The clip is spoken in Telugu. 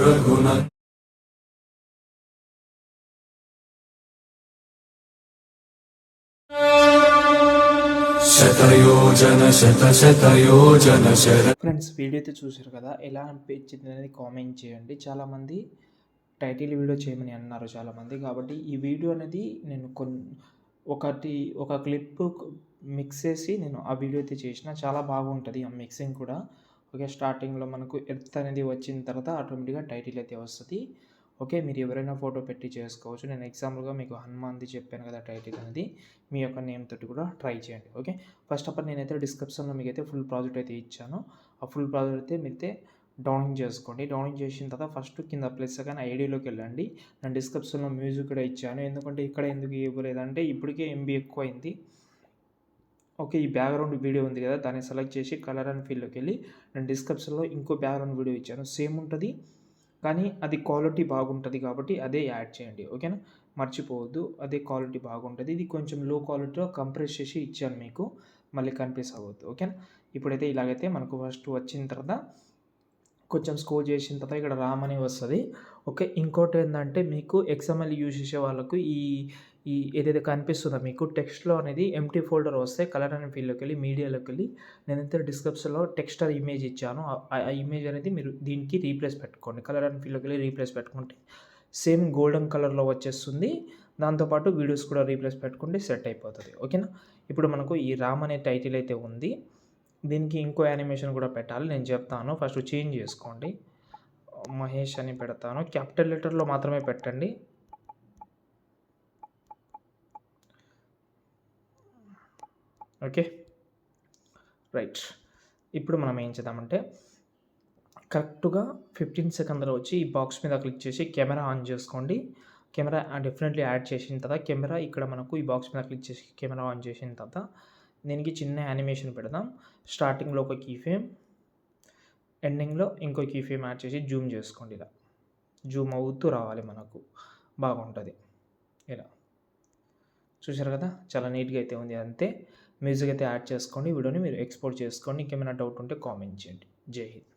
रघुन శతయోజన శతశతయోజన శర. ఫ్రెండ్స్, వీడియో అయితే చూశారు కదా, ఎలా అనిపించింది అనేది కామెంట్ చేయండి. చాలామంది టైటిల్ వీడియో చేయమని అన్నారు చాలామంది. కాబట్టి ఈ వీడియో అనేది నేను ఒక క్లిప్ మిక్స్ చేసి నేను ఆ వీడియో అయితే చేసిన. చాలా బాగుంటుంది ఆ మిక్సింగ్ కూడా. ఓకే, స్టార్టింగ్లో మనకు ఎర్త్ అనేది వచ్చిన తర్వాత ఆటోమేటిక్గా టైటిల్ అయితే వస్తుంది. ఓకే, మీరు ఎవరైనా ఫోటో పెట్టి చేసుకోవచ్చు. నేను ఎగ్జాంపుల్గా మీకు హనుమాన్ది చెప్పాను కదా టైటిల్ అనేది, మీ యొక్క నేమ్ తోటి కూడా ట్రై చేయండి. ఓకే, ఫస్ట్ ఆఫ్ ఆల్ నేనైతే డిస్క్రిప్షన్లో మీకు అయితే ఫుల్ ప్రాజెక్ట్ అయితే ఇచ్చాను. ఆ ఫుల్ ప్రాజెక్ట్ అయితే మీరైతే డౌన్లోడ్ చేసుకోండి. డౌన్లోడ్ చేసిన తర్వాత ఫస్ట్ కింద ప్లస్ కానీ ఐడిలోకి వెళ్ళండి. నేను డిస్క్రిప్షన్లో మ్యూజిక్ కూడా ఇచ్చాను. ఎందుకంటే ఇక్కడ ఎందుకు ఇవ్వలేదంటే ఇప్పటికే ఎంబీ ఎక్కువైంది. ఓకే, ఈ బ్యాక్గ్రౌండ్ వీడియో ఉంది కదా, దాన్ని సెలెక్ట్ చేసి కలర్ అండ్ ఫీల్డ్లోకి వెళ్ళి నేను డిస్క్రిప్షన్లో ఇంకో బ్యాక్గ్రౌండ్ వీడియో ఇచ్చాను. సేమ్ ఉంటుంది కానీ అది క్వాలిటీ బాగుంటుంది కాబట్టి అదే యాడ్ చేయండి. ఓకేనా, మర్చిపోవద్దు, అదే క్వాలిటీ బాగుంటుంది. ఇది కొంచెం లో క్వాలిటీలో కంప్రెస్ చేసి ఇచ్చాను మీకు, మళ్ళీ కన్ఫ్యూజ్ అవ్వద్దు. ఓకేనా, ఇప్పుడైతే ఇలాగైతే మనకు ఫస్ట్ వచ్చిన తర్వాత కొంచెం స్కోర్ చేసిన తర్వాత ఇక్కడ రామ్ అని వస్తుంది. ఓకే, ఇంకోటి ఏంటంటే మీకు ఎక్స్ఎంఎల్ యూజ్ చేసే వాళ్ళకు ఈ ఈ ఏదైతే కనిపిస్తుందో మీకు టెక్స్ట్లో అనేది ఎంటీ ఫోల్డర్ వస్తే కలర్ అండ్ ఫీల్డ్లోకి వెళ్ళి మీడియాలోకి వెళ్ళి నేనైతే డిస్క్రిప్షన్లో టెక్స్టర్ ఇమేజ్ ఇచ్చాను. ఆ ఇమేజ్ అనేది మీరు దీనికి రీప్లేస్ పెట్టుకోండి. కలర్ అండ్ ఫీల్డ్లోకి వెళ్ళి రీప్లేస్ పెట్టుకుంటే సేమ్ గోల్డెన్ కలర్లో వచ్చేస్తుంది. దాంతోపాటు వీడియోస్ కూడా రీప్లేస్ పెట్టుకుంటే సెట్ అయిపోతుంది. ఓకేనా, ఇప్పుడు మనకు ఈ రామ్ అనే టైటిల్ అయితే ఉంది. దీనికి ఇంకో యానిమేషన్ కూడా పెట్టాలి, నేను చెప్తాను. ఫస్ట్ చేంజ్ చేసుకోండి, మహేష్ అని పెడతాను. క్యాపిటల్ లెటర్లో మాత్రమే పెట్టండి. Okay, right. ఇప్పుడు మనం ఏం చేద్దామంటే కరెక్ట్గా 15 సెకండ్లో వచ్చి ఈ బాక్స్ మీద క్లిక్ చేసి కెమెరా ఆన్ చేసుకోండి. కెమెరా డెఫినెట్లీ యాడ్ చేసిన తర్వాత కెమెరా ఇక్కడ మనకు ఈ బాక్స్ మీద క్లిక్ చేసి కెమెరా ఆన్ చేసిన తర్వాత దీనికి చిన్న యానిమేషన్ పెడదాం. స్టార్టింగ్లో ఒక కీ ఫ్రేమ్, ఎండింగ్లో ఇంకో కీ ఫ్రేమ్ యాడ్ చేసి జూమ్ చేసుకోండి. ఇలా జూమ్ అవుతూ రావాలి, మనకు బాగుంటుంది. ఇలా చూసారు కదా, చాలా నీట్గా అయితే ఉంది. అంతే, మ్యూజిక్ అయితే యాడ్ చేసుకోండి. వీడియోని మీరు ఎక్స్పోర్ట్ చేసుకోండి. ఇంకేమైనా డౌట్ ఉంటే కామెంట్ చేయండి. జై హింద్.